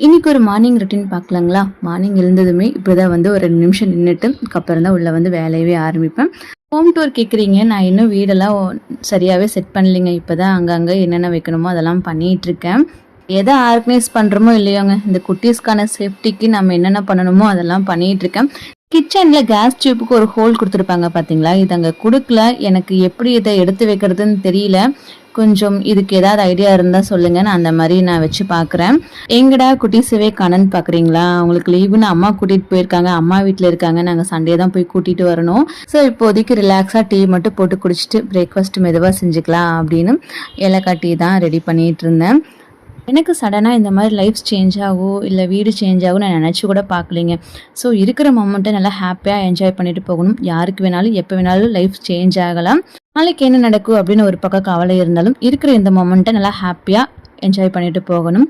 இன்னைக்கு ஒரு morning routine பார்க்கலாங்களா? Morning எழுந்ததுமே இப்படிதான் வந்து ஒரு 2 நிமிஷம் நின்றுட்டு அதுக்கப்புறம் தான் உள்ள வந்து வேலையவே ஆரம்பிப்பேன். ஹோம் டூர் கேட்குறீங்க. நான் இன்னும் வீடெல்லாம் சரியாகவே செட் பண்ணலைங்க. இப்போதான் அங்கங்கே என்னென்ன வைக்கணுமோ அதெல்லாம் பண்ணிட்டு இருக்கேன். எதை ஆர்கனைஸ் பண்ணுறோமோ இல்லையோங்க, இந்த குட்டீஸ்க்கான சேஃப்டிக்கு நம்ம என்னென்ன பண்ணணுமோ அதெல்லாம் பண்ணிட்டு இருக்கேன். கிச்சனில் கேஸ் டியூப்புக்கு ஒரு ஹோல் கொடுத்துருப்பாங்க பார்த்தீங்களா? இது அங்கே கொடுக்கல. எனக்கு எப்படி இதை எடுத்து வைக்கிறதுன்னு தெரியல. கொஞ்சம் இதுக்கு ஏதாவது ஐடியா இருந்தால் சொல்லுங்க. நான் அந்த மாதிரி நான் வச்சு பார்க்குறேன். எங்கடா குட்டீஸவே காணன்னு பார்க்குறீங்களா? அவங்களுக்கு லீவுன்னு அம்மா கூட்டிகிட்டு போயிருக்காங்க. அம்மா வீட்டில் இருக்காங்க. நாங்கள் சண்டே தான் போய் கூட்டிகிட்டு வரணும். ஸோ இப்போதைக்கு ரிலாக்ஸாக டீ மட்டும் போட்டு குடிச்சிட்டு பிரேக்ஃபாஸ்ட் மெதுவாக செஞ்சுக்கலாம் அப்படின்னு ஏலக்காய் டீ தான் ரெடி பண்ணிகிட்டு இருந்தேன். எனக்கு சடனாக இந்த மாதிரி லைஃப் சேஞ்ச் ஆகும், இல்லை வீடு சேஞ்ச் ஆகும் நான் நினச்சி கூட பார்க்கலிங்க. ஸோ இருக்கிற மொமெண்ட்டை நல்லா ஹாப்பியாக என்ஜாய் பண்ணிட்டு போகணும். யாருக்கு வேணாலும் எப்போ வேணாலும் லைஃப் சேஞ்ச் ஆகலாம். நாளைக்கு என்ன நடக்கும் அப்படின்னு ஒரு பக்கம் கவலை இருந்தாலும் இருக்கிற இந்த மொமெண்ட்டை நல்லா ஹாப்பியாக என்ஜாய் பண்ணிட்டு போகணும்.